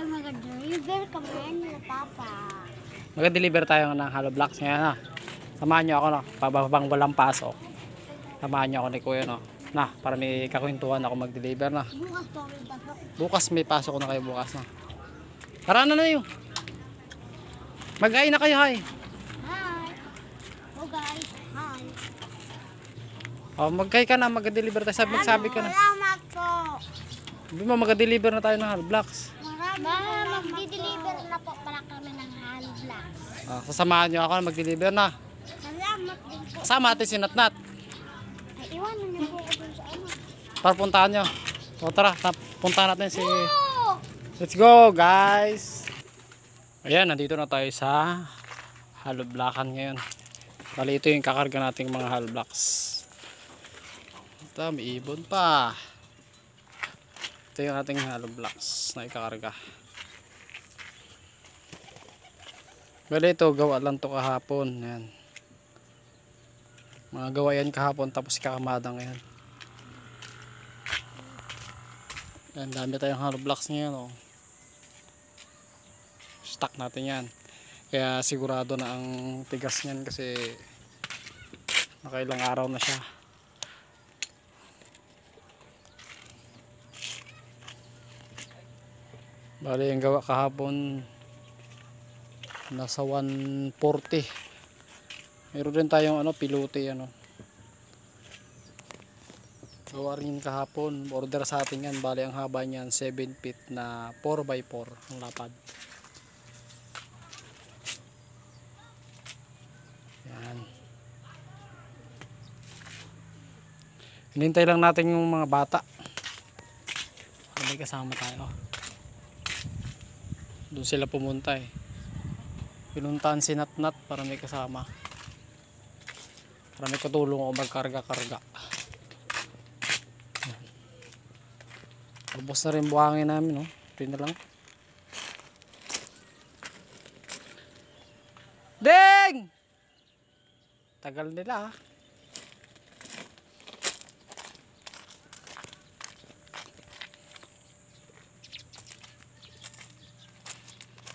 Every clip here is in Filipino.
mag-deliver kami nila Papa. Mag-deliver tayo ng hollow blocks ngayon ha. Samahan nyo ako no, pababang walang pasok. Samahan nyo ako ni Kuya no. Na, para may kakwentuhan ako mag-deliver na. Bukas po kami pasok. Bukas may pasok na kayo bukas na. Tara na yun. Mag-ay na kayo hay. Hi! Oh guys, hi! Oh, mag-ay ka na, mag-deliver tayo. Magsabi ka na. Salamat po! Sabi mo, mag-deliver na tayo ng hollow blocks. Mag-deliver na po pala kami ng hollow blocks. Sasamahan nyo ako na mag-deliver na. Salamat din po. Kasama natin si Natnat. Ay, iwanan niyo po ako dun sa ano. Para puntahan nyo. O tara, puntahan natin si... Oh! Let's go guys! Ayan, nandito na tayo sa hollow blockan ngayon. Bali ito yung kakarga nating mga hollow blocks. Ito, may ibon pa. Ito yung ating hollow blocks na ikakarga. Bali ito, gawa lang to kahapon. Ayan. Mga gawa yan kahapon tapos kakamada ngayon. Ayan, dami tayong hollow blocks ngayon. Oh. Stock natin yan. Kaya sigurado na ang tigas niyan kasi nakailang araw na siya. Bali yung gawa kahapon nasa 140. Meron din tayong pilote gawa rin kahapon. Order sa atin yan. Bali ang haba niyan 7 feet na 4x4 ang lapad. Yan. Hinintay lang natin yung mga bata. May kasama tayo. Doon sila pumunta eh. Pinuntahan si Natnat para may kasama. Para may katulong ako magkarga-karga. Ubos na rin buhangin namin, no? Ito na lang. Ding! Tagal nila, ah.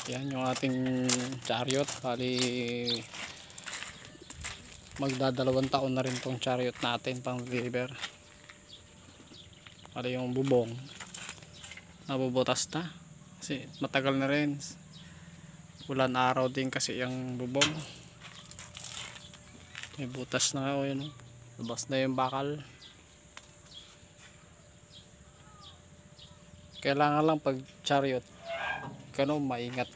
Yan yung ating chariot. Bali magdadalawang taon na rin tong chariot natin pang deliver. Bali yung bubong nabubutas na kasi matagal na rin. Ulan araw din kasi yung bubong. May butas na o yun. Labas na yung bakal. Kailangan lang pag chariot maingat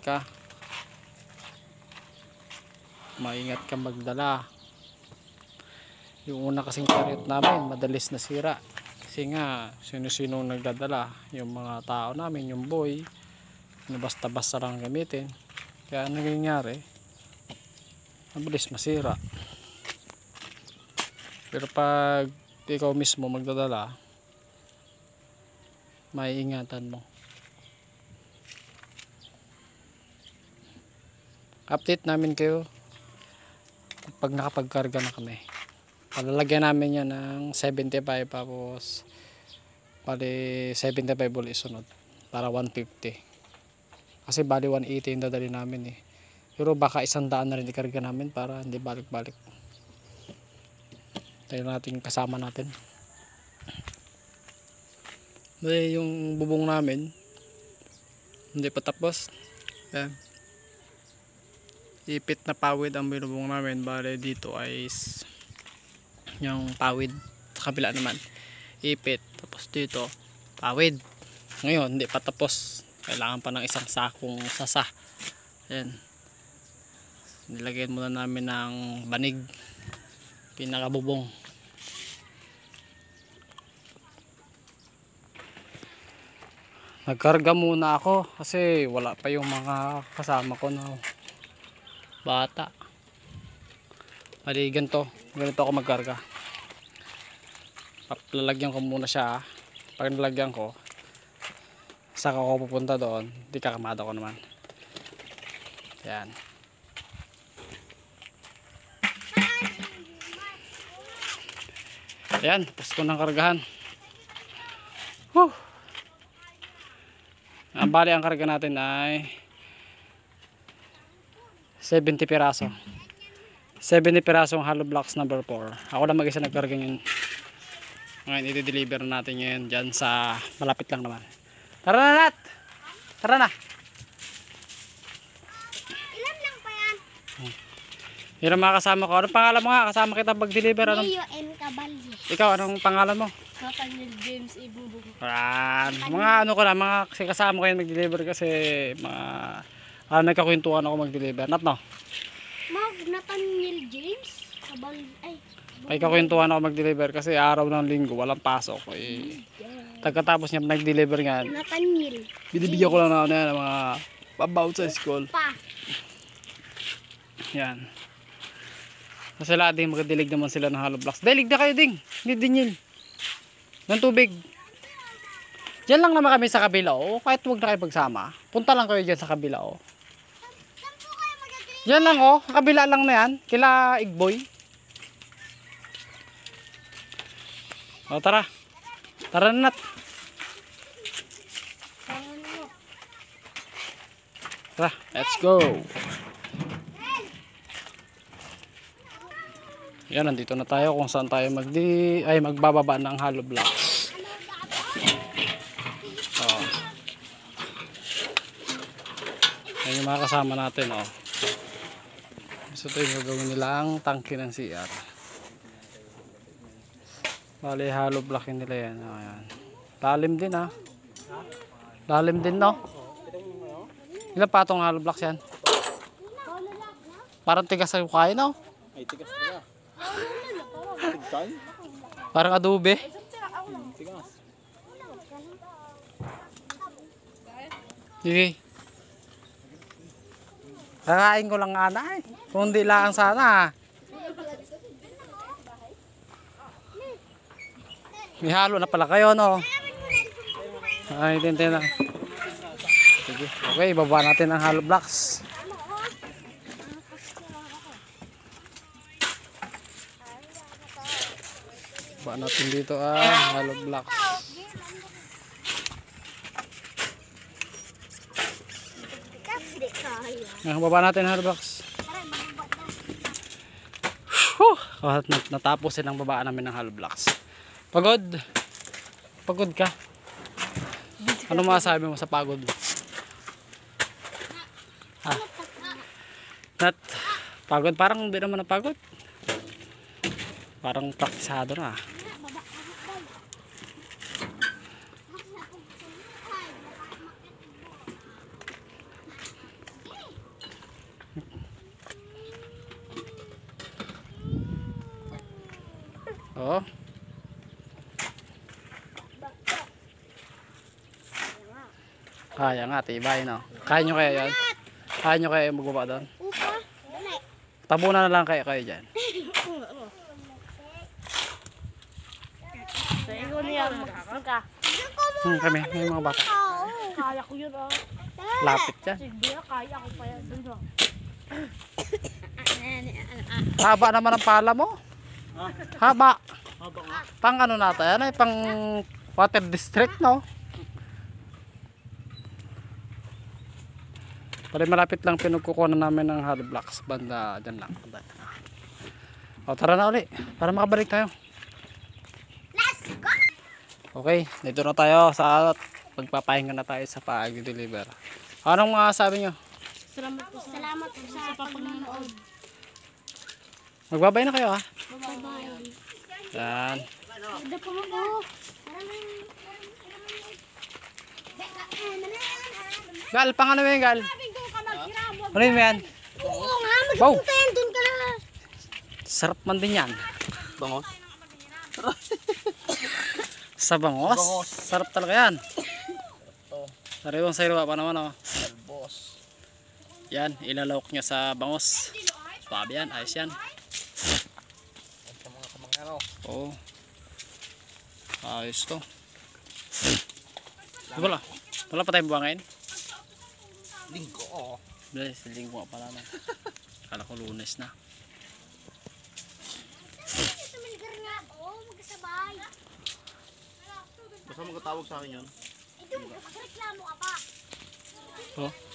ka magdala. Yung una kasing chariot namin madalis nasira kasi nga sino-sino nagdadala, yung mga tao namin, yung boy na basta-basta lang gamitin, kaya nangyayari mabilis masira. Pero pag ikaw mismo magdadala, maiingatan mo. Update namin kayo pag nakapagkarga na kami. Palalagyan namin yan ng 75 tapos bali 75 ulit sunod para 150. Kasi bali 180 yung dadali namin eh. Pero baka 100 na rin ikarga namin para hindi balik-balik. Tayo natin kasama natin. Bali yung bubong namin hindi pa tapos. Ayan. Ipit na pawid ang binubong namin. Bale dito ay yung pawid, sa kabila naman ipit, tapos dito pawid. Ngayon hindi pa tapos, kailangan pa ng isang sakong sasa. Ayan, nilagyan muna namin ng banig pinakabubong. Nagkarga muna ako kasi wala pa yung mga kasama ko na bata. Bali ganito ako magkarga. Lalagyan ko muna siya. Pag nalagyan ko, saka ako pupunta doon. Di kakamada ko naman. Yan. Ayan, tapos ko ng kargahan. Whew. Ang bali ang karga natin ay 70 piraso. 70 pirasong hollow blocks number 4. Ako lang mag-isa nagkarga yun. Ngayon i-deliver natin yun dyan sa malapit lang naman. Tara na, Nat! Tara na! Ilan lang pa yan? Yun ang mga kasama ko. Anong pangalan mo nga? Kasama kita mag-deliver. Anong... Leo M. Cabalye. Ikaw, anong pangalan mo? Nathaniel James Ibubong. Mga ano ko lang, mga kasama ko yun mag-deliver kasi mga nagkakwentuhan ako mag-deliver. Nat, no? Nathaniel James Cabalye. Ay. May kakwentuhan ako mag-deliver kasi araw ng linggo, walang pasok. Pagkatapos niya nag-deliver nga, Nathaniel. binibigyan ko lang na ng mga about sa school. Pa. Yan. Kasi lahat din magdilig naman sila ng hollow blocks. Dilig na kayo ding. Hindi din yun. Ng tubig. Diyan lang naman kami sa kabila. Kahit huwag na kayo pagsama. Punta lang kayo dyan sa kabila. Diyan lang kabila lang na yan. Kila Igboy. Tara. Tara na, Nat. Tara, let's go. Yan, nandito na tayo kung saan tayo magbababa ng hollow blocks. Yan yung mga kasama natin. So ito yung gagawin nilang tangke ng CR. Bali, hollow block nila yan. Ayan. Lalim din Lalim din, no? Ilan patong hollow blocks yan? Parang tigas sa kaya, no? Ay, tigas talaga. Tigkan? Parang adobe. Tigas. Sige. Kakain ko lang nga kung hindi lang sana. May halo na pala kayo, no? Ay, tintin na. Sige. Okay, baba natin ang hollow blocks. Baba natin dito ang hollow blocks. Baba natin ang hollow blocks. Natapos silang babaan namin ng hollow blocks. Pagod? Pagod ka? Ano masasabi mo sa pagod? Nat, pagod? Parang hindi naman napagod. Parang praktisado na. Oh. Kaya nga, tibay, no? Kaya nyo kaya yan? Kaya nyo kaya magbaba doon? Upa. Dali. Tabunan na lang kayo dyan. Ikaw niya. Ka. Kami, may mga bata. Kaya ko yun Lapit yan. Sige, kaya ko pa yan. Haba naman ang pala mo. Haba. Haba nga. Pang ano natin, ay pang water district, no? Pali malapit lang pinagkukunan namin ng hollow blocks. Banda dyan lang. O, tara na uli. Para makabalik tayo. Let's go! Okay, dito na tayo sa pagpapahinga na tayo sa pag-deliver. Anong sabi nyo? Salamat po sa panonood. Magbabay na kayo, ha? Bye-bye. Yan. Ito po mo. Gal, pang ano yan, Gal? Ano yun yan? Oo nga, Wow. magpunta yan dun ka na. Sarap man din yan. Bangos? Sa bangos? Bangos. Sarap talaga yan. Oh. Sariwang sariwa pa naman, oh. Albos. Yan, ilalawak nyo sa bangos. Swabe yan, ayos yan. At sa mga kamangaraw. Oo. Ayos to. Wala pa tayong buwangin? Linggo, oo. Bilis, linggo pa naman. Kala ko Lunes na. Tumiligar nga ako, magkasabay. Basta magkatawag sa akin yun. Ito, magreklamo ka pa. Oh.